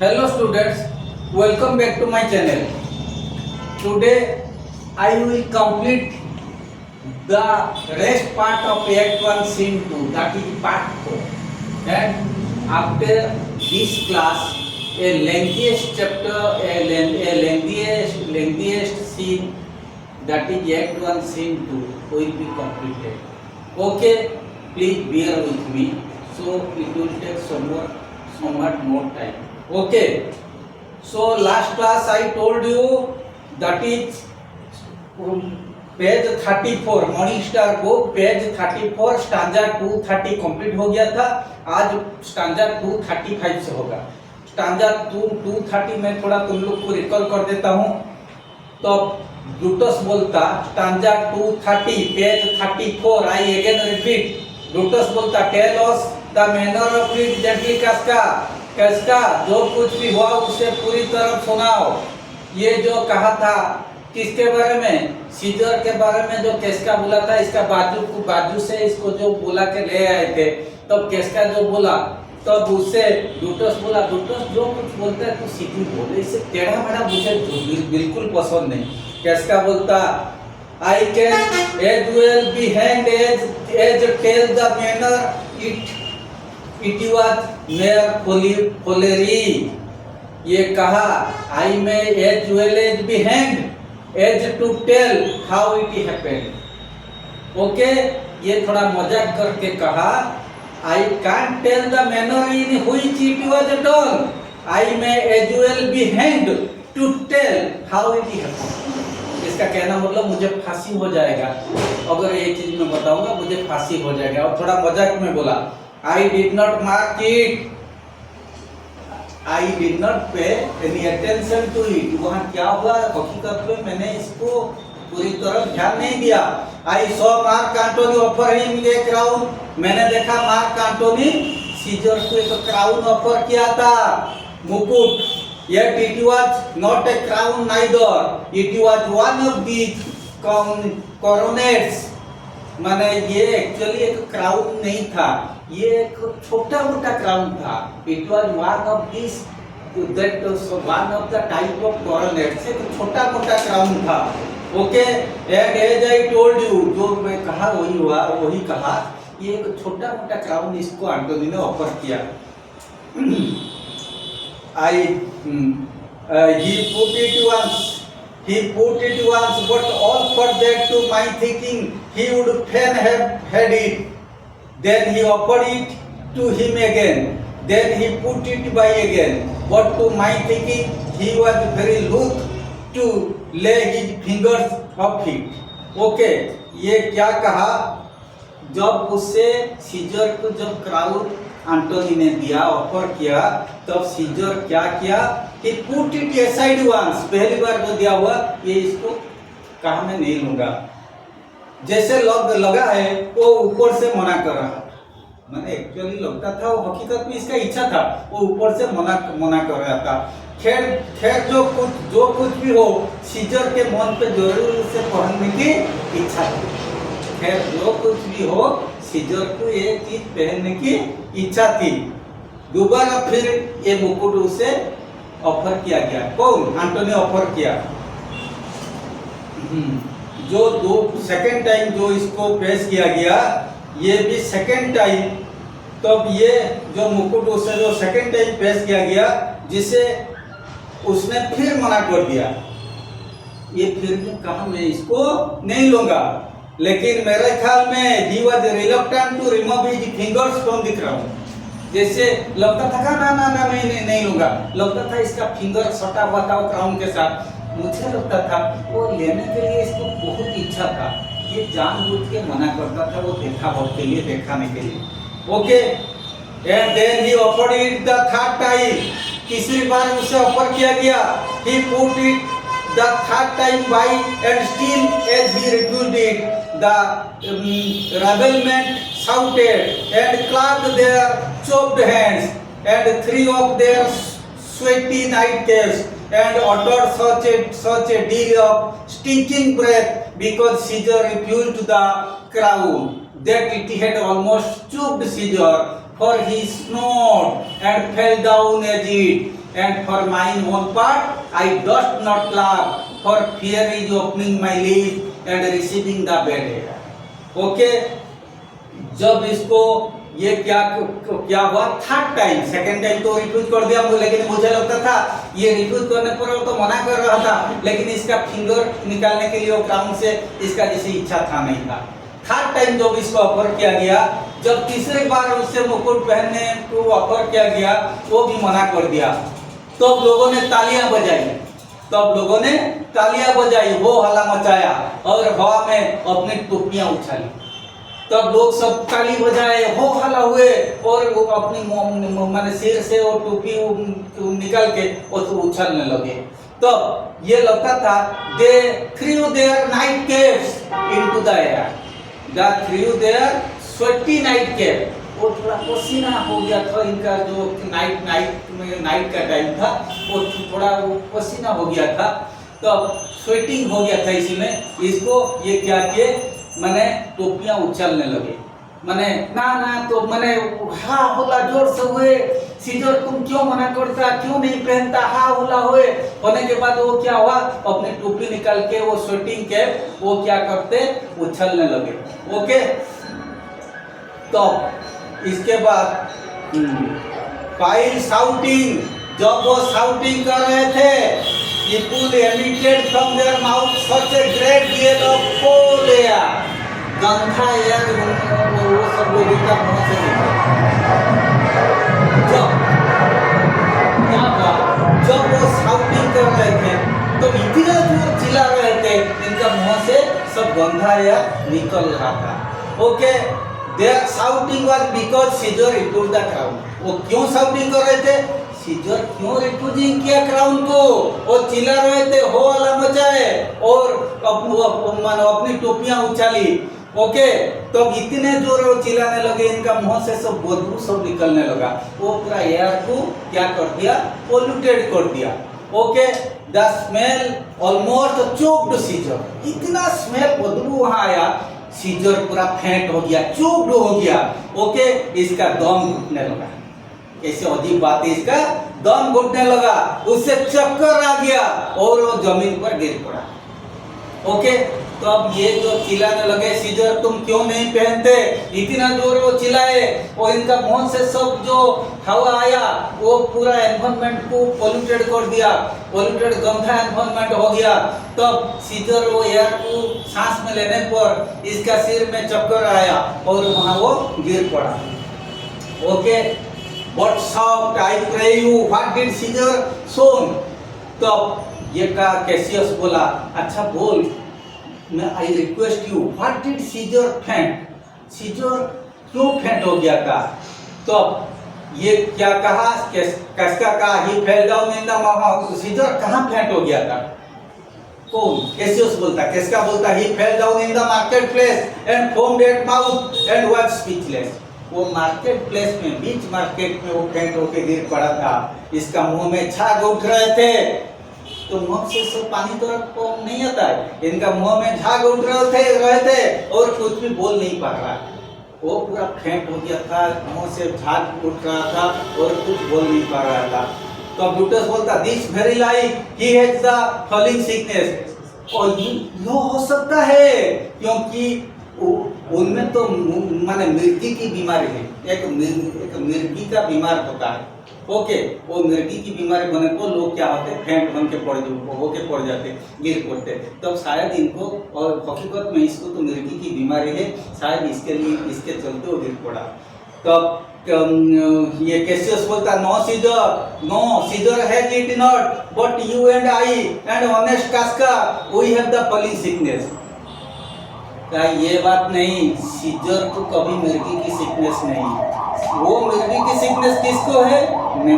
Hello students, welcome back to my channel. Today I will complete the rest part of Act 1 Scene 2, that is part 4. And after this class, a lengthiest chapter, lengthiest scene, that is Act 1 Scene 2 will be completed. Okay, please bear with me. So it will take somewhat more time. Okay, so last class I told you that is page 34 morning star को page 34 stanza 230 complete हो गया था। आज stanza 235 से होगा। Stanza 230 में थोड़ा तुम लोग को रिकॉल कर देता हूँ। तो ब्रूटस बोलता stanza 230 page 34 I again repeat. Brutus बोलता tell us the manner of it gently Casca जो कुछ भी हुआ उसे पूरी तरह सुनाओ। ये जो कहा था किसके बारे में? सीजर के बारे में। जो कैस्का बोला था इसका बाजू से इसको जो बोला के ले आए थे, तब कैस्का जो बोला तब उससे ब्रूटस बोला ब्रूटस जो कुछ बोलता है तो सीधी बोले, इसे टेढ़ा मेढ़ा मुझे बिल्कुल पसंद नहीं। कैस्का बोलता I can as well be hand as tell the manner it was mere foolery. ये कहा I may as well as be hand as to tell how it happened. Okay, ये थोड़ा मजाक करके कहा I can't tell the manner in which it was done. I may as well be hand to tell how it happened. इसका कहना मतलब मुझे फांसी हो जाएगा अगर ये चीज मैं बताऊंगा, मुझे फांसी हो जाएगा। और थोड़ा मजाक में बोला I did not mark it. I did not pay any attention to it. वहाँ क्या हुआ हकीकत में मैंने इसको पूरी तरह ध्यान नहीं दिया। I saw Mark Antony offer him a crown. मैंने देखा मार्क एंटोनी सीजर को एक क्राउन ऑफर किया था, मुकुट। Yet it was not a crown neither. It was one of these coronets. माने ये एक्चुअली एक क्राउन नहीं था, ये एक छोटा मोटा क्राउन था। It was one of this that one of the type of coronets, एक छोटा मोटा क्राउन था। Okay, and as I told you, जो मैं कहा वही हुआ, वही कहा। ये एक छोटा मोटा क्राउन इसको एंटोनी ने ऑफर किया। He put it once, but all for that to my thinking he would fain have had it. Then he offered it to him again. Then he put it by again, but to my thinking he was very loath to lay his fingers off it. Okay, ये क्या कहा? जब उससे scissor को जब crown Antony ने दिया, offer किया, तब सीजर क्या किया? He put it aside once. पहली बार जो दिया हुआ ये इसको कहा मैं नहीं लूंगा। जैसे लगा है वो ऊपर से मना कर रहा था। मैंने एक्चुअली लगता था वो हकीकत में इसका इच्छा था, वो ऊपर से मना कर रहा था। खैर जो कुछ भी हो, सीजर के मन पे जरूर उसे पहनने की इच्छा थी। खैर जो कुछ भी हो, सीजर को ये चीज पहनने की इच्छा थी। दोबारा फिर ये मुकुट उसे ऑफर किया गया। कौन? एंटोनी ऑफर किया। जो सेकंड टाइम जो इसको पेश किया गया, ये भी सेकंड टाइम, तब ये जो मुकुट उसे जो सेकंड टाइम पेश किया गया, जिसे उसने फिर मना कर दिया। ये फिर भी कहा मैं इसको नहीं लूंगा, लेकिन मेरे ख्याल में he was reluctant to remove his fingers from the crown. जैसे लगता था ना मैं नहीं लूंगा, लगता था इसका फिंगर सटा हुआ था क्राउन के साथ। मुझे लगता था वो लेने के लिए इसको बहुत इच्छा था, ये जानबूझ के मना करता था, वो दिखाने के लिए। Okay, and then he offered it the third time. तीसरी बार उसे ऑफर किया गया। He put it the third time by and still as he refused it, the rebelment shouted and clapped their chopped hands, and three of their sweaty nightcaps, and uttered such a deal of stinking breath because Caesar refused the crown, that it had almost choked Caesar, for he snored and fell down as it and for mine own part I dost not laugh, for fear is opening my lips and receiving the bad air. Okay, जब इसको ये क्या हुआ third time, second time तो refuse कर दिया, लेकिन मुझे लगता था ये रिफ्यूज करने पर वो तो मना कर रहा था, लेकिन इसका फिंगर निकालने के लिए वो क्राउन से इसका जैसे इच्छा था नहीं था। थर्ड टाइम जब इसको ऑफर किया गया, जब तीसरे बार उससे मुकुट पहनने को ऑफर किया गया, वो भी मना कर दिया। तो अब लोगों ने तालियां बजाई, वो हल्ला मचाया और हवा में अपनी टोपियां उछाली। तब लोग सब ताली बजाए, हो हल्ला हुए और वो अपनी माने सिर से वो टोपी निकाल के उछलने लगे। तो ये लगता था they threw their nightcaps into the air, the threw their sweaty nightcap. वो थोड़ा पसीना हो गया था इनका, जो नाइट का टाइम था, वो थोड़ा पसीना हो गया था, तो स्वेटिंग हो गया था इसी में। इसको ये क्या किए, मैंने टोपियां उछलने लगे, मैंने ना तो मैंने हाँ होला जोर से हुए, सीजर तुम क्यों मना करता, क्यों नहीं पहनता, हाँ होला हुए। होने के बाद वो क्या हुआ, अपनी टोपी निकाल के वो स्वेटिंग कैप वो क्या करते, उछलने लगे। ओके, तो इसके बाद while shouting, जब वो शाउटिंग कर रहे थे, people emitted from their mouth such a great deal of foul air, गंधा एयर वो सब लोगों का मुंह से जब वो शाउटिंग कर रहे थे तो इतना जोर चिल्ला रहे थे, इनका मुंह से सब गंधा एयर निकल रहा था। Okay, their shouting was because Caesar refused the crown। वो क्यों शाउटिंग कर रहे थे, सीजर क्यों रिफ्यूजिंग किया क्राउन को, वो चिल्ला रहे थे, हो हल्ला मचाए और अपनी टोपियां उछाली। ओके, तो इतने जोर वो चिल्लाने लगे, इनका मुंह से सब बदबू सब निकलने लगा, वो पूरा एयर को क्या कर दिया, पोल्यूटेड कर दिया। Okay, the smell almost choked Caesar, इतना स्मेल बदबू वहां आया, सीजर पूरा फेंट हो गया, चोक्ड हो गया। ओके, इसका दम घुटने लगा, ऐसे अजीब बात है, इसका दम घुटने लगा, उससे चक्कर आ गया और वो जमीन पर गिर पड़ा। ओके, तो अब ये जो चिल्लाने लगे, सीजर तुम क्यों नहीं पहनते, इतना जोर वो चिल्लाए और इनका मुंह से सब जो हवा आया वो पूरा एनवायरनमेंट को पोल्यूटेड कर दिया, पोल्यूटेड गंदा एनवायरनमेंट हो गया। तब सीजर वो एयर को सांस में लेने पर इसका सिर में चक्कर आया और वहां वो गिर पड़ा। Okay, What shocked, I pray you, what did Caesar shown? तो ये का कैसियस बोला, अच्छा बोल, मैं I request you, what did Caesar faint? Caesar क्यों फेंट हो गया था? तो ये क्या कहा, किसका कहा, he fell down in the mouth, Caesar कहाँ फेंट हो गया था? कौन? कैसियस बोलता, किसका बोलता, he fell down in the marketplace and foamed at mouth and was speechless। वो मार्केट प्लेस में, बीच मार्केट में वो फेंट होके गिर पड़ा था, इसका मुंह में झाग उठ रहे थे, तो मुंह से सब पानी तो नहीं आता है, इनका मुंह में झाग उठ रहे थे और कुछ भी बोल नहीं पा रहा, वो पूरा फेंट हो गया था, मुंह से झाग उठ रहा था और कुछ बोल नहीं पा रहा था। तो ब्रूटस बोलता, this very like he has the falling sickness, और ये हो सकता है क्योंकि उनमें तो माने मिर्गी की बीमारी है, एक मिर्गी का बीमार होता है। ओके, वो मिर्गी की बीमारी होने को लोग क्या होते हैं, फेंट बन के पड़ जाते, गिर पड़ते। तब शायद इनको, और हकीकत में इसको तो मिर्गी की बीमारी है, शायद इसके चलते वो गिर पड़ा। तब ये कैसियस बोलता, no Caesar has it not, but you and I and honest Casca we have the falling sickness. क्या ये बात नहीं, सीजर को कभी मिर्गी की सिकनेस नहीं, वो मिर्गी की सिकनेस किसको है,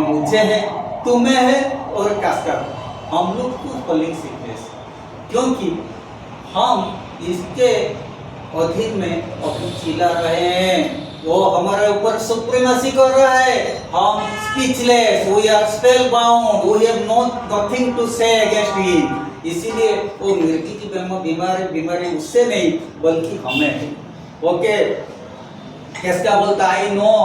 मुझे है, तुम्हें है और कास्का, हम लोग को फॉलिंग सिकनेस, क्योंकि हम इसके अधीन में अभी चिल्ला रहे हैं, वो हमारे ऊपर सुप्रीमेसी कर रहा है, हम speechless, we are spellbound, we have nothing to say against him. इसीलिए वो मिर्गी की बीमारी उससे नहीं बल्कि हमें है। ओके, कैसा बोलता I know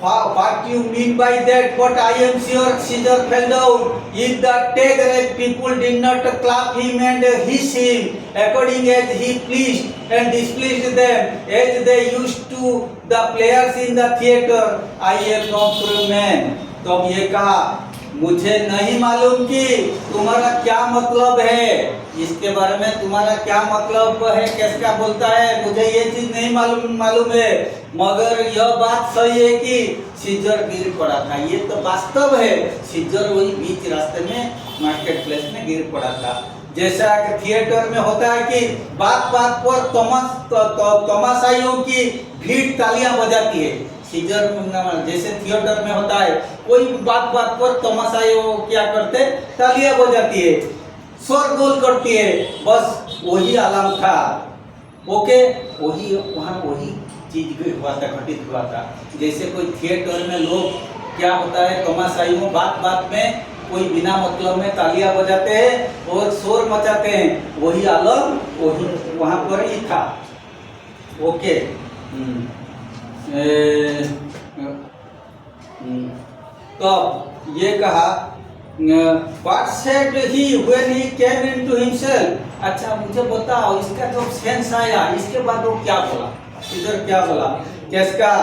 what you mean by that, but I am sure Caesar fell down. If the take people did not clap him and hiss him according as he pleased and displeased them as they used to the players in the theater, I am no true man. तो अब ये कहा मुझे नहीं मालूम कि तुम्हारा क्या मतलब है, इसके बारे में तुम्हारा क्या मतलब है, कैसा बोलता है, मुझे ये चीज नहीं मालूम है, मगर यह बात सही है कि सीजर गिर पड़ा था। ये तो वास्तव है, सीजर वही बीच रास्ते में मार्केट प्लेस में गिर पड़ा था। जैसा कि थिएटर में होता है कि बात बात पर तमाशाइयों की भीड़ तालियां बजाती है, सीजर जैसे थिएटर में होता है, कोई बात बात पर तमाशाइयों क्या करते, तालियां बजाती है, शोरगुल करती है, बस वही आलम था। ओके, वही वहाँ वही चीज हुआ था, घटित हुआ था। जैसे कोई थिएटर में लोग क्या होता है, तमाशाइयों बात बात में कोई बिना मतलब में तालियां बजाते हैं और शोर मचाते हैं, वही आलम वही वहाँ पर ही था। ओके, तो ये कहा what said he when he came into himself। अच्छा मुझे बताओ इसका जब सेंस आया, इसके बाद वो क्या बोला, इधर क्या बोला, किसका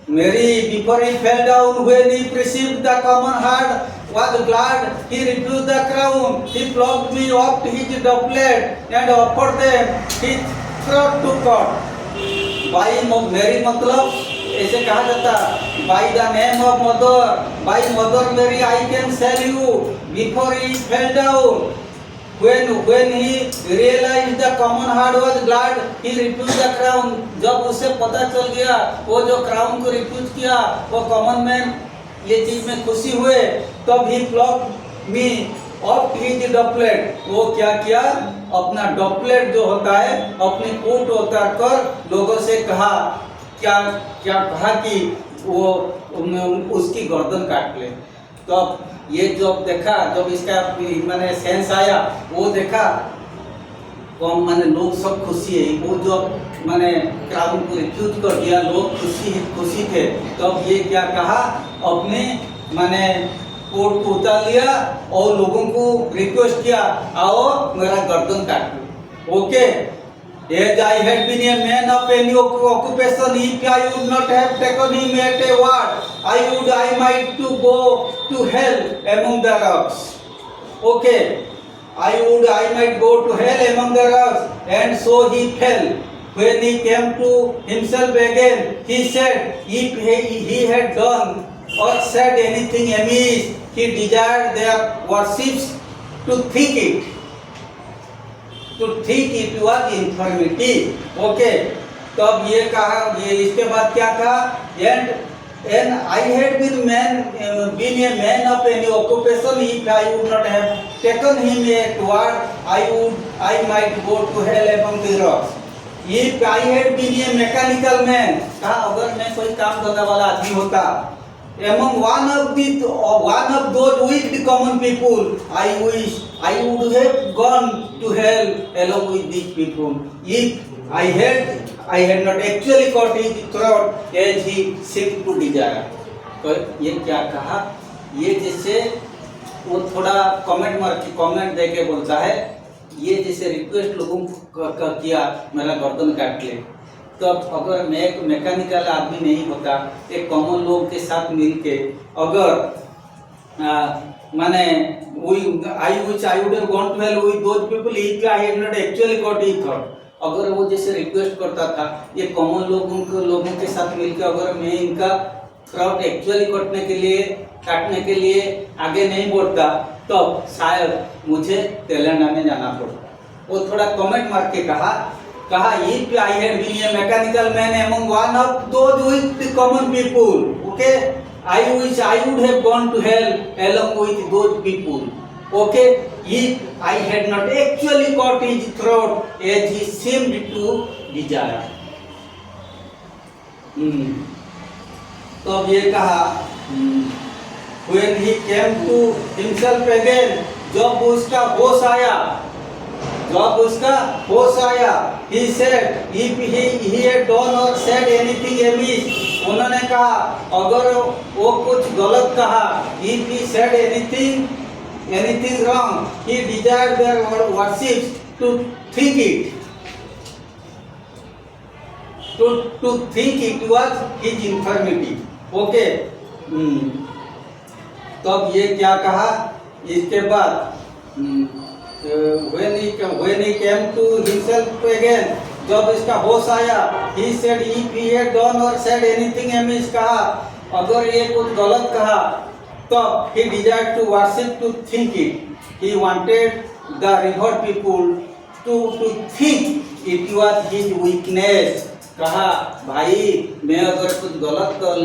Mary before he fell down when he perceived the common herd was glad, he refused the crown, he plucked me off his doublet and offered them his throat to cut। By marry मतलब ऐसे कहा जाता, by the name of mother, by mother marry I can sell you before he fell down. When he realized the common herd was glad, he refused the crown। जब उसे पता चल गया, वो जो क्राउन को रिफ्यूज किया, वो कॉमन मैन ये चीज में खुशी हुए, तब he plucked me off his doublet। वो क्या किया, अपना डॉपलेट जो होता है, अपनी कोट उतार कर लोगों से कहा, क्या क्या कहा कि वो उसकी गर्दन काट ले। तो ये जब देखा, जब इसका मैंने सेंस आया, वो देखा तो मैंने लोग सब खुशी है, वो जब मैंने क्राउन को रिफ्यूज कर दिया, लोग खुशी थे, तब ये क्या कहा, अपने मैंने कोट को उतार लिया और लोगों को रिक्वेस्ट किया, आओ मेरा गर्दन काट लो। Okay, as I had been a man of any occupation, if I would not have taken him at a word, I might to go to hell among the rocks। Okay, I might go to hell among the rocks, and so he fell। When he came to himself again, he said, if he had done or said anything amiss, he desired their worships to think it was infirmity। Okay, तब ये कहा, ये इसके बाद क्या कहा, and I had been a man of any occupation, if I would not have taken him at word, I might go to hell among the rocks। If I had been a mechanical man, कहा अगर मैं कोई काम करने वाला आदमी होता, among one of those wicked common people, I would have gone to hell along with these people, if I had not actually caught his throat as he seemed to desire। तो ये क्या कहा, ये जैसे वो थोड़ा कमेंट दे के बोलता है, ये जैसे रिक्वेस्ट लोगों को किया मेरा गर्दन काट ले, तब अगर मैं एक मैकेनिकल आदमी नहीं होता, एक कॉमन लोग के साथ मिलके अगर माने I would have gone to hell with those people if I had not actually got his throat। अगर वो जैसे रिक्वेस्ट करता था, ये कॉमन लोगों के साथ मिलकर अगर मैं इनका थ्रोट एक्चुअली काटने के लिए आगे नहीं बढ़ता, तो शायद मुझे तेलंगाना में जाना पड़ता। वो थोड़ा कमेंट मार के कहा if I had been a mechanical man among one of those with common people, okay, I would have gone to hell along with those people। Okay, if I had not actually caught his throat as he seemed to desire। तो अब ये कहा, when he came to himself again, जब उसका होश आया, जब उसका होश आया, he said if he had done or said anything amiss, उन्होंने कहा अगर वो कुछ गलत कहा, if he said anything wrong, he desired their worships to think it. To think it was his infirmity. Okay, तब ये क्या कहा इसके बाद, when he came to himself again, जब इसका होश आया, he said if he had done or said anything amiss, कहा अगर ये कुछ गलत कहा, तब he desired to worship, to think it. He wanted the river people to think it was his weakness. कहा भाई मैं अगर कुछ गलत कर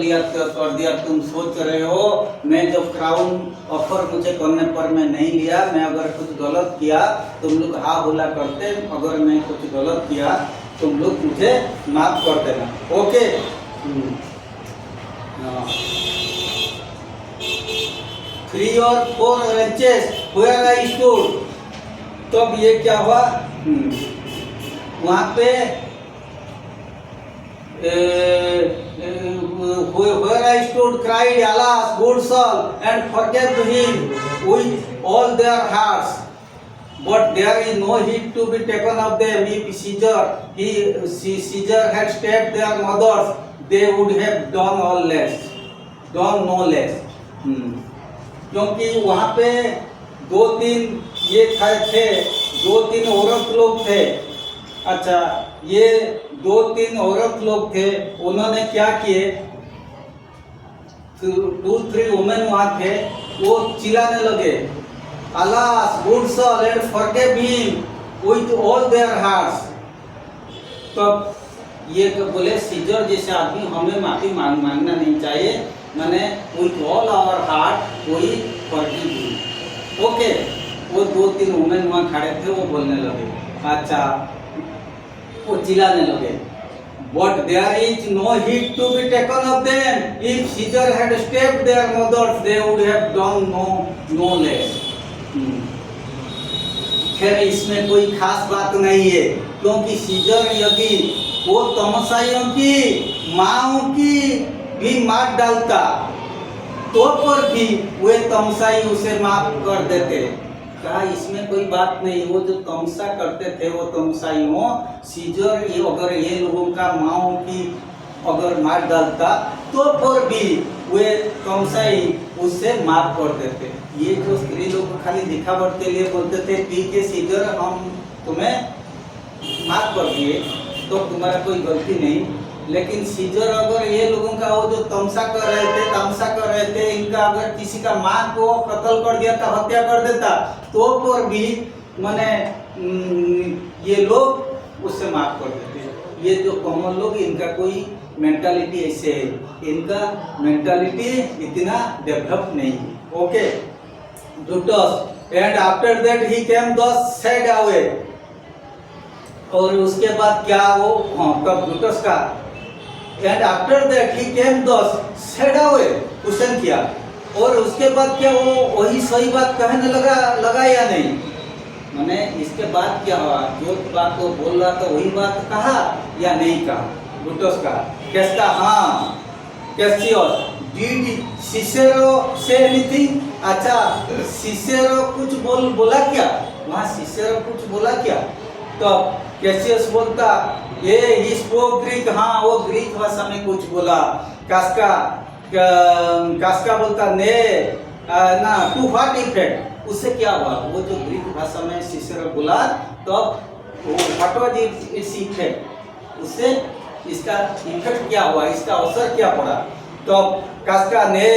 दिया, तुम सोच रहे हो मैं जब क्राउन ऑफर मुझे करने पर मैं नहीं लिया, मैं अगर कुछ गलत किया तुम लोग हाँ बोला करते, अगर मैं कुछ गलत किया तुम लोग मुझे माफ कर देना. Okay, 3 or 4 inches where I stood. तब ये क्या हुआ, वहाँ पे where I stood cried, alas, good soul, and forgave him with all their hearts. But there is no heed to be taken of them. If Caesar had stabbed their mothers, they would have done no less. क्योंकि वहाँ पे 2-3 ये थे, 2-3 औरत लोग थे. अच्छा, ये 2-3 औरत लोग थे, उन्होंने क्या किए, 2-3 वुमेन वहाँ थे, वो चिल्लाने लगे, alas, good soul, and forgave him with all their hearts. तब ये बोले सीजर जैसे आदमी हमें माफी मांगना नहीं चाहिए, मैंने with all our heart कोई forgive him. ओके, वो 2-3 वुमेन वहाँ खड़े थे, वो बोलने लगे, अच्छा, वो चिल्लाने लगे, but there is no heed to be taken of them. If Caesar had stabbed their mothers, they would have done no less. खैर इसमें कोई खास बात नहीं है, क्योंकि सीजर यदि वो तमसाइयों की माओं की भी मार डालता तो पर भी वे तमसाई उसे माफ कर देते. कहा इसमें कोई बात नहीं, वो जो तमसा करते थे वो तमसाइयों, सीजर ये अगर ये लोगों का माओं की अगर मार डालता तो पर भी वे तमसाई उससे माफ कर देते. ये जो स्त्री लोग खाली दिखावट के लिए बोलते थे ठीक है सीजर हम तुम्हें माफ कर दिए तो तुम्हारा कोई गलती नहीं, लेकिन सीजर अगर ये लोगों का वो जो तमसा कर रहे थे इनका अगर किसी का माँ को कत्ल कर दिया था, हत्या कर देता तो पर भी माने ये लोग उससे माफ कर देते. ये जो कॉमन लोग इनका कोई मेंटालिटी ऐसे है, इनका मेंटालिटी इतना डेवलप नहीं है. Okay, Brutus and after that he came thus sad away. और उसके बाद क्या वो तब ब्रूटस का and after that he came thus sad away question किया, और उसके बाद क्या वो वही सही बात कहने लगा या नहीं, माने इसके बाद क्या हुआ, जो बात वो बोल रहा था वही बात कहा या नहीं कहा. ब्रूटस का कैसा, हाँ Cassius, did Cicero say anything. अच्छा, सिसेरो कुछ बोला क्या, वहाँ सिसेरो कुछ बोला क्या. तो कैसियस बोलता ये ही स्पोक ग्रीक, हाँ वो ग्रीक भाषा में कुछ बोला. कास्का बोलता ने ना टू व्हाट इफेक्ट, उससे क्या हुआ, वो जो ग्रीक भाषा में सिसेरो बोला तब व्हाट वाज इट्स इफेक्ट, उससे इसका इफेक्ट क्या हुआ, इसका असर क्या पड़ा. तो कास्का ने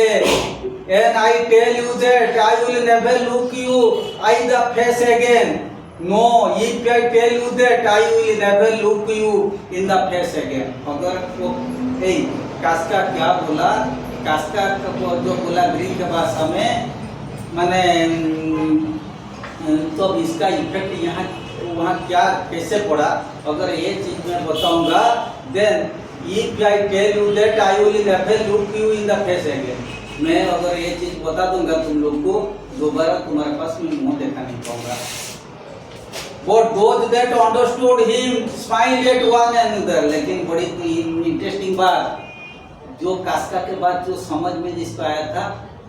and I tell you that I will never look you I the face again. No, if I tell you that I will never look you in the face again. अगर वो कास्का क्या बोला, कास्का जो बोला ग्रीक भाषा में माने तो इसका इफेक्ट यहाँ वहाँ क्या कैसे पड़ा, अगर ये चीज मैं बताऊंगा then if I tell you that I will never look you in the face again, मैं अगर ये चीज बता दूंगा तुम लोग को दोबारा तुम्हारे पास में मुंह देखा नहीं पाऊंगा. But those that understood him smiled at one another. लेकिन बड़ी इंटरेस्टिंग बात, जो कास्का के बाद जो समझ में जिसको आया था,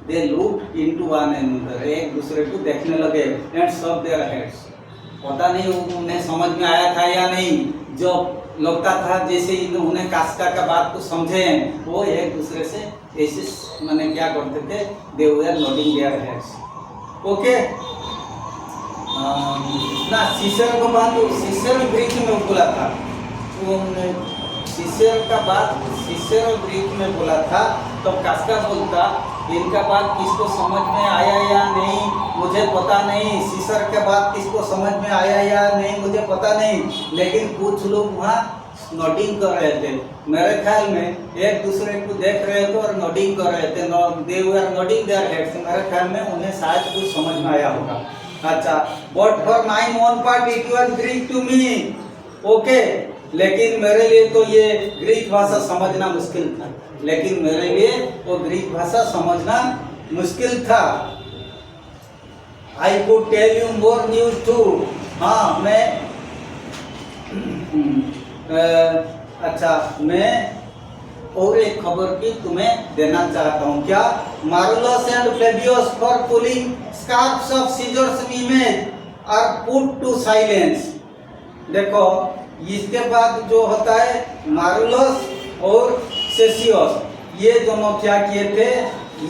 they looked into one another, एक दूसरे को देखने लगे, and shook their heads. पता नहीं उन्हें समझ में आया था या नहीं, जो लगता था जैसे उन्हें कास्का का बात को समझे, वो एक दूसरे से ऐसे माने क्या करते थे, they were nodding their heads. Okay ना सीसर को बात सीसर ग्रीक में बोला था, सीसर का बात सीसर ग्रीक में बोला था, तो कास्का बोलता इनका बात किसको समझ में आया या नहीं मुझे पता नहीं, सीसर के बात किसको समझ में आया या नहीं मुझे पता नहीं, लेकिन कुछ लोग वहाँ नोटिंग कर रहे थे, मेरे ख्याल में एक दूसरे को देख रहे थे और नोटिंग कर रहे थे, दे वर नोटिंग देयर हेड्स, मेरे ख्याल में उन्हें शायद कुछ समझ में आया होगा। अच्छा, but for my own part it was Greek to me, okay, लेकिन मेरे लिए तो ये ग्रीक भाषा समझना मुश्किल था, लेकिन मेरे लिए वो ग्रीक भाषा समझना मुश्किल था। I could tell you more news too, हाँ मैं अच्छा मैं और एक खबर भी तुम्हें देना चाहता हूँ। क्या? Marullus and Flavius for pulling scarfs off Caesar's image are put to silence. देखो इसके बाद जो होता है मारुलस और सेसियस, ये दोनों क्या किए थे,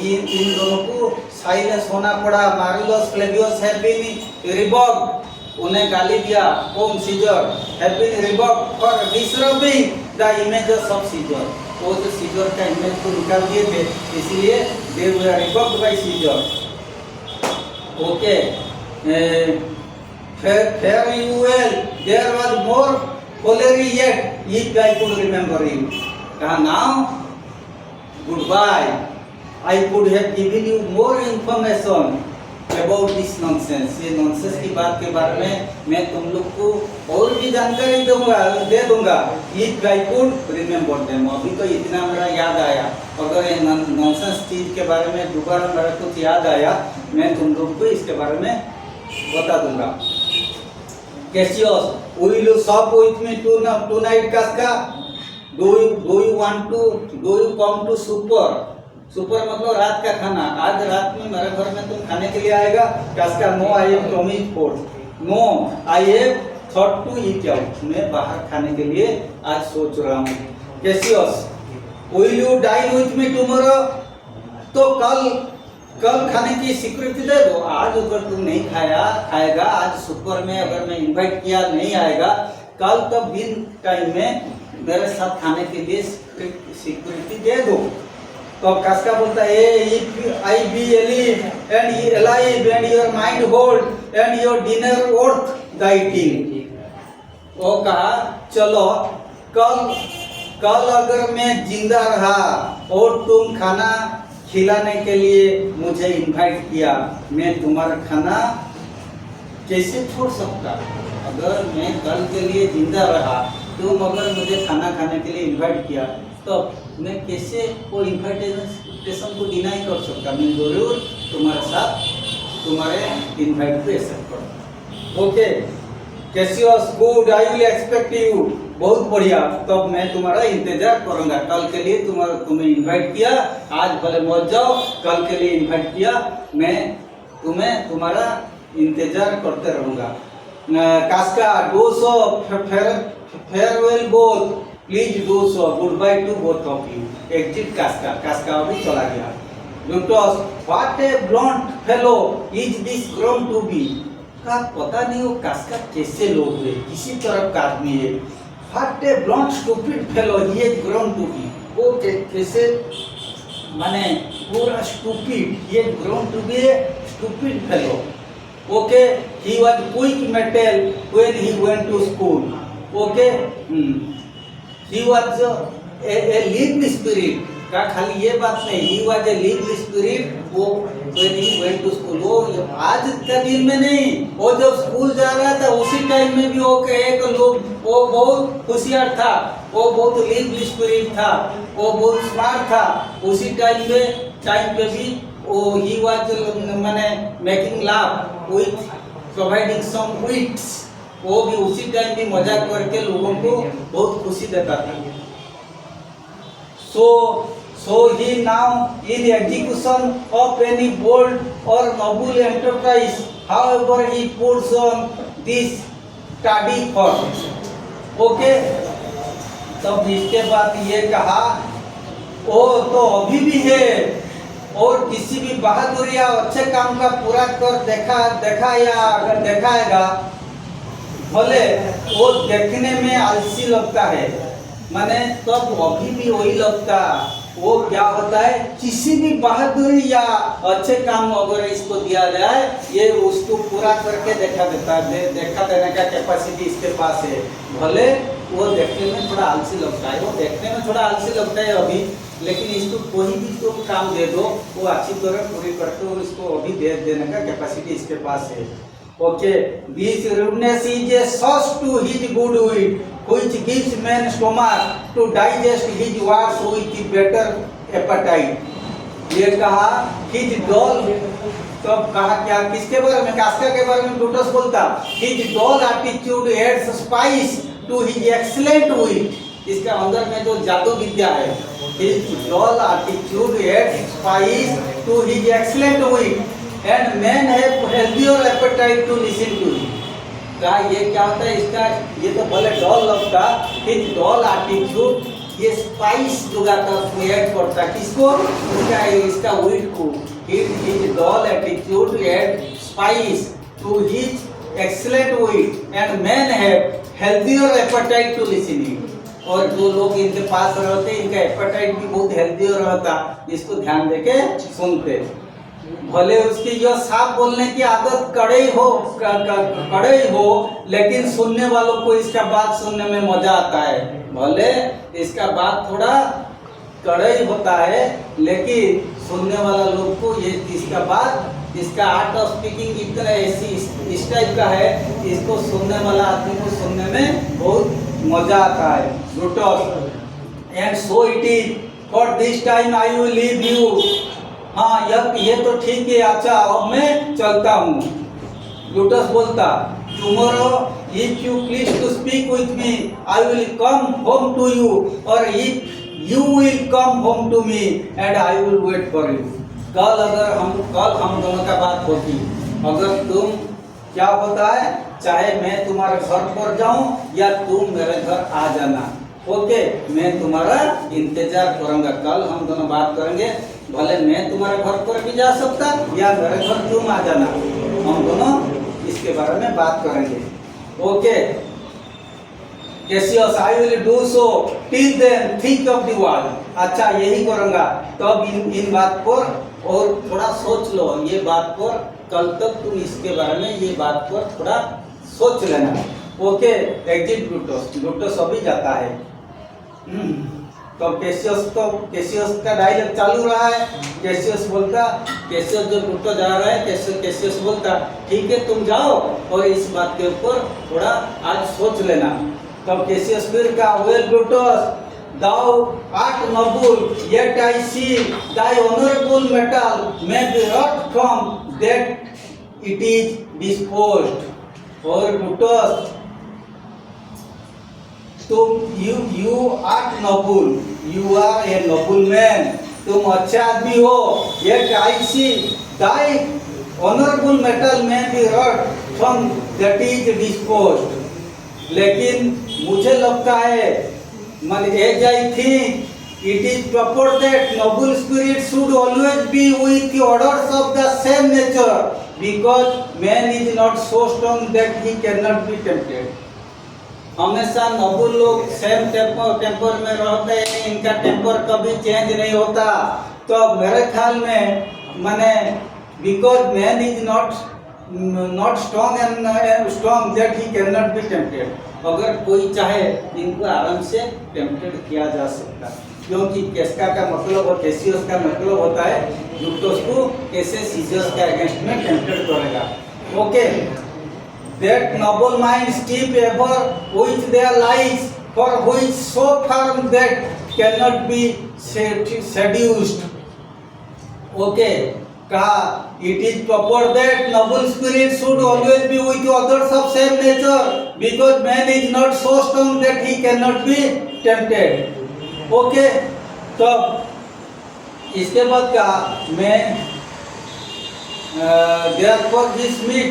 ये इन दोनों को साइलेंस होना पड़ा। Marullus Flavius have been revoked, उन्हें गाली दिया, कौन Caesar have been revoked for disturbing the images of Caesar, वो जो सीजर का इमेज को निकाल दिए थे, इसलिए they were revoked by Caesar. Okay, farewell, there was more Polari yet, if I could remember you. Now, goodbye. I could have given you more information about this nonsense. ये nonsense की बात के बारे में मैं तुम लोग को और भी जानकारी दे दूंगा। If I could remember them. अभी तो इतना मेरा याद आया। अगर ये nonsense चीज के बारे में दोबारा मेरा कुछ याद आया, मैं तुम लोग को इसके बारे में बता दूंगा। Cassius, will you sup with me tonight, Casca? Do you come to supper? Super मतलब रात का खाना, आज रात में मेरे घर में तुम खाने के लिए आएगा? Casca, no I am coming for, no I have thought to eat out, मैं बाहर खाने के लिए आज सोच रहा हूँ। Cassius, will you dine with me tomorrow? तो कल खाने की स्वीकृति दे दो। आज अगर तुम नहीं खाएगा, आज सुपर में अगर मैं इनवाइट किया नहीं आएगा, कल तब दिन टाइम में मेरे साथ खाने के लिए स्वीकृति दे दो। तो कास्का बोलता है, if I be alive and your mind hold and your dinner worth the eating। वो कहा चलो कल अगर मैं जिंदा रहा और तुम खाना खिलाने के लिए मुझे इनवाइट किया, मैं तुम्हारा खाना कैसे छोड़ सकता? अगर मैं कल के लिए जिंदा रहा, तुम अगर मुझे खाना खाने के लिए इनवाइट किया, तो मैं कैसे वो इन्विटेशन को डिनाई कर सकता? मैं जरूर तुम्हारे साथ तुम्हारे इनवाइट को एक्सेप्ट करूँगा। Okay Cassius, good, I will expect you, बहुत बढ़िया, तब मैं तुम्हारा इंतजार करूंगा। कल के लिए तुम्हें इनवाइट किया, आज भले मत जाओ, कल के लिए इनवाइट किया, मैं तुम्हें तुम्हारा इंतजार करते रहूंगा। Casca, do so, farewell both, please do so, good bye to both of you. Exit Casca, Casca अभी चला गया। Brutus, what a blunt fellow is this grown to be. का पता नहीं वो कास्का कैसे लोग है, किसी तरफ का आदमी है। What a blunt stupid fellow he has grown to be, वो कैसे माने पूरा stupid, he has grown to be a stupid fellow. Okay, he was quick mettle when he went to school. Okay, he was a lived spirit, का खाली ये बात नहीं, he was a lived spirit, वो when he went to school, वो आज के दिन में नहीं, वो जब स्कूल जा रहा था उसी टाइम में भी वो एक लोग, वो बहुत होशियार था, वो बहुत lived spirit था, वो बहुत स्मार्ट था। उसी टाइम पे भी वो he was माने making laugh with providing some wits, वो भी उसी टाइम भी मजाक करके लोगों को बहुत खुशी देता था। So he now in execution of any bold or noble enterprise, however he puts on this study first. Okay, तब इसके बाद ये कहा वो तो अभी भी है और किसी भी बहादुर या अच्छे काम का पूरा कर दिखाएगा भले वो देखने में आलसी लगता है, माने तब अभी भी वही लगता। वो क्या होता है, किसी भी बहादुरी या अच्छे काम अगर इसको दिया जाए ये उसको पूरा करके देखा देने का कैपेसिटी इसके पास है। भले वो देखने में थोड़ा आलसी लगता है, वो देखने में थोड़ा आलसी लगता है अभी, लेकिन इसको कोई भी तो काम दे दो वो अच्छी तरह पूरी करके और इसको अभी दे देने का कैपेसिटी इसके पास है। Okay, this rudeness is a source to his good wit, which gives man stomach to digest his words with better appetite। ये कहा his dull, तब कहा क्या, किसके बारे में, कास्का के बारे में ब्रूटस बोलता, his dull attitude adds spice to his excellent wit। इसके अंदर में जो जादू विद्या है, his dull attitude adds spice to his excellent wit and men have healthier appetite to listen to him। क्या ये क्या होता है इसका, ये तो भले डॉल लगता, his dull attitude ये स्पाइस जुगाता ऐड करता किसको, इसका वीट को। his dull attitude add spice to his excellent wit and men have healthier appetite to listen him। और जो लोग इनके पास रहते इनका एपेटाइट भी बहुत हेल्दी रहता, इसको ध्यान देके सुनते। भले उसकी जो साफ बोलने की आदत कड़े हो लेकिन सुनने वालों को इसका बात सुनने में मजा आता है। भले इसका बात थोड़ा कड़े होता है लेकिन सुनने वाला लोग को ये इसका बात, इसका आर्ट ऑफ स्पीकिंग इतना ऐसी इस टाइप का है, इसको सुनने वाला आदमी को सुनने में बहुत मजा आता है। Brutus and so it is for this time I will leave you. हाँ ये तो ठीक है, अच्छा अब मैं चलता हूँ। ब्रूटस बोलता, tomorrow if you please to speak with me I will come home to you, और if you will come home to me and I will wait for you. कल हम दोनों का बात होती, अगर तुम क्या होता है, चाहे मैं तुम्हारे घर पर जाऊं या तुम मेरे घर आ जाना, ओके, मैं तुम्हारा इंतजार करूंगा। कल हम दोनों बात करेंगे, भले मैं तुम्हारे घर पर भी जा सकता या मेरे घर तुम आ जाना, हम दोनों इसके बारे में बात करेंगे। Okay, Cassius I will do so till then think of the world. अच्छा यही करूंगा, तब इन बात पर और थोड़ा सोच लो, ये बात पर कल तक तुम इसके बारे में ये बात पर थोड़ा सोच लेना। ओके, एग्जिट ब्रूटस अभी जाता है। तो कैसियस का डायलॉग चालू रहा है। कैसियस बोलता, कैसियस जो ब्रूटस जा रहा है, कैसियस बोलता ठीक है तुम जाओ और इस बात के ऊपर थोड़ा आज सोच लेना। तब कैसियस फिर का, well Brutus thou art noble, yet I see thy honorable metal may be wrought from that it is disposed। और ब्रूटस तुम you art noble, you are a noble man, तुम अच्छे आदमी हो, yet I see thy honorable metal may be wrought from that is disposed। लेकिन मुझे लगता है, as I think it is proper that noble spirit should always be with the orders of the same nature, because man is not so strong that he cannot be tempted। हमेशा Nobel लोग same temper में रहते हैं, इनका temper कभी change नहीं होता। तो मेरे ख्याल में माने because man is not strong and strong that he can not be tempted. अगर कोई चाहे इनको आराम से टेम्पटेड किया जा सकता, क्योंकि कैस्का का मतलब और कैसियस का मतलब होता है ब्रूटस को कैसे सीजर्स के अगेंस्ट में टेम्पटेड करेगा। Okay, that noble mind steep ever with their lies, for which so firm that cannot be seduced। Okay, कहा it is proper that noble spirit should always be with others of same nature, because man is not so strong that he cannot be tempted. Okay, तो इसके बाद का मैं therefore this meat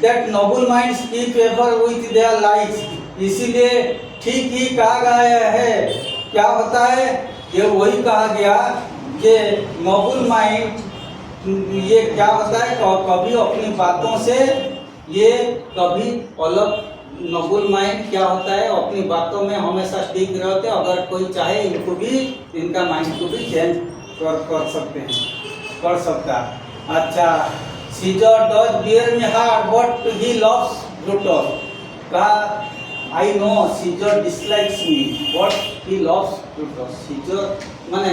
that noble minds keep ever with their lives, इसीलिए ठीक ही कहा गया है। क्या होता है? ये वही कहा गया कि नोबल माइंड ये क्या होता है, कभी अपनी बातों से ये कभी अलग, नोबल माइंड क्या होता है, अपनी बातों में हमेशा स्टिक रहते हैं। अगर कोई चाहे इनको भी, इनका माइंड को भी चेंज कर सकते हैं, कर सकता। अच्छा, Caesar doth bear me hard but he loves Brutus. का I know Caesar dislikes me but he loves Brutus. Caesar माने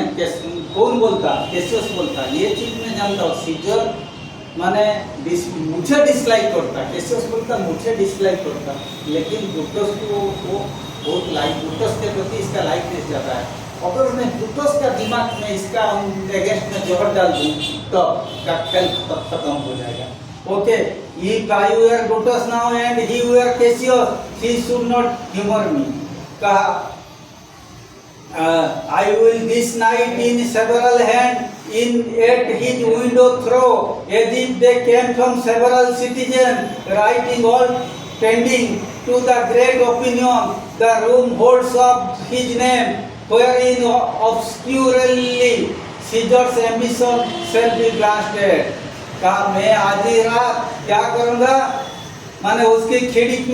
कौन बोलता? कैसियस बोलता। ये चीज मैं जानता हूँ, सीजर माने मुझे डिसलाइक करता, कैसियस बोलता मुझे डिसलाइक करता, लेकिन ब्रूटस को वो बहुत लाइक, ब्रूटस के प्रति इसका लाइकनेस ज़्यादा है। अगर मैं ब्रूटस का दिमाग में इसका अगेंस्ट में जोहर डाल दूँ तो का खेल खत्म हो जाएगा। Okay, if I were Brutus now and he were Cassius, he should not humor me. कहा I will this night in several hand in at his window throw, as if they came from several citizens, writing all tending to the great opinion. The room holds up his name, wherein obscurely Caesar's ambition shall be blasted. कहा मैं आज ही रात क्या करूँगा, माने उसकी खिड़की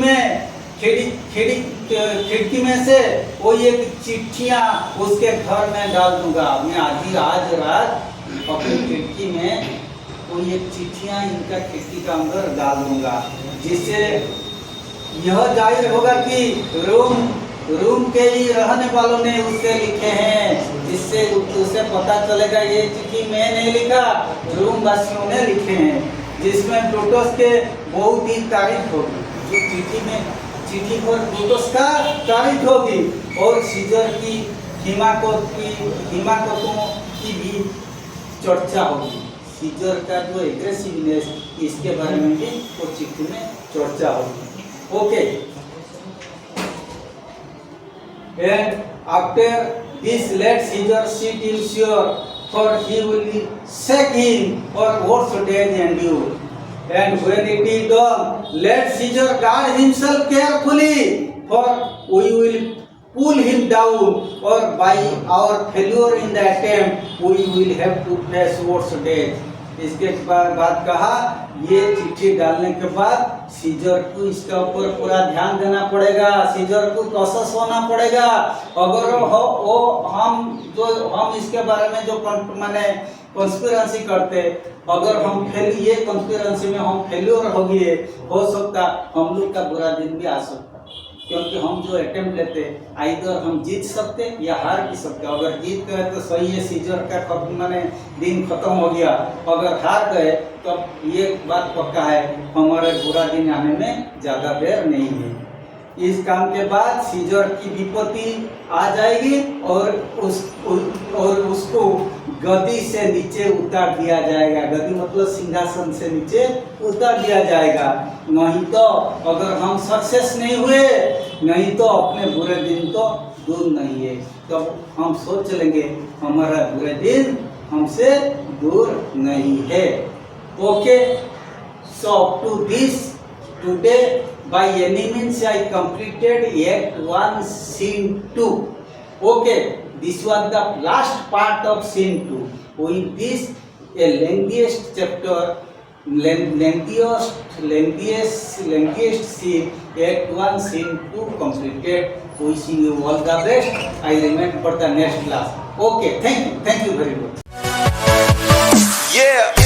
में से वो एक चिट्ठियाँ उसके घर में डाल दूंगा। मैं आज रात अपनी खिड़की में कोई एक चिट्ठियाँ इनका खिड़की का अंदर डाल दूंगा, जिससे यह जाहिर होगा कि रूम के ही रहने वालों ने उससे लिखे हैं, जिससे उसे पता चलेगा ये चिट्ठी मैं नहीं लिखा, रूम वासियों ने लिखे हैं, जिसमें ब्रूटस के बहुत ही तारीफ होगी। जो चिट्ठी पर ब्रूटस का तारीफ होगी और सीजर की हिमाकतों की भी चर्चा होगी। सीजर का जो एग्रेसिवनेस, इसके बारे में भी वो चिट्ठी में चर्चा होगी। Okay, and after this let Caesar sit in sure, for he will sack him or worse days endure. And when it is done, let Caesar guard himself carefully, for we will pull him down, or by our failure in the attempt we will have to face worse days. इसके बाद कहा ये चिट्ठी डालने के बाद scissor को इसके ऊपर पूरा ध्यान देना पड़ेगा, सीजर को कॉशस होना पड़ेगा। अगर हम इसके बारे में जो माने कॉन्स्पिरेंसी करते, अगर हम ये कॉन्स्पिरेंसी में हम फेल्योर हो गए, हो सकता हम लोग का बुरा दिन भी आ सकता, क्योंकि हम जो अटेम्प्ट लेते आइदर हम जीत सकते या हार भी सकते। अगर जीत गए तो सही है, सीजर का माने दिन खत्म हो गया। अगर हार गए तो ये बात पक्का है, हमारे बुरा दिन आने में ज़्यादा देर नहीं है। इस काम के बाद सीजर की विपत्ति आ जाएगी और उसको गद्दी से नीचे उतार दिया जाएगा। गद्दी मतलब सिंहासन से नीचे उतार दिया जाएगा। नहीं तो अगर हम सक्सेस नहीं हुए, नहीं तो अपने बुरे दिन तो दूर नहीं है। तो हम सोच लेंगे हमारा बुरे दिन हमसे दूर नहीं है। Okay, so to this today by any means I completed Act 1 Scene 2. Okay, this was the last part of Scene 2. With this, a lengthiest chapter, lengthiest scene, Act 1 Scene 2 completed. Wishing you all the best. I remain for the next class. Okay, thank you very much. Yeah.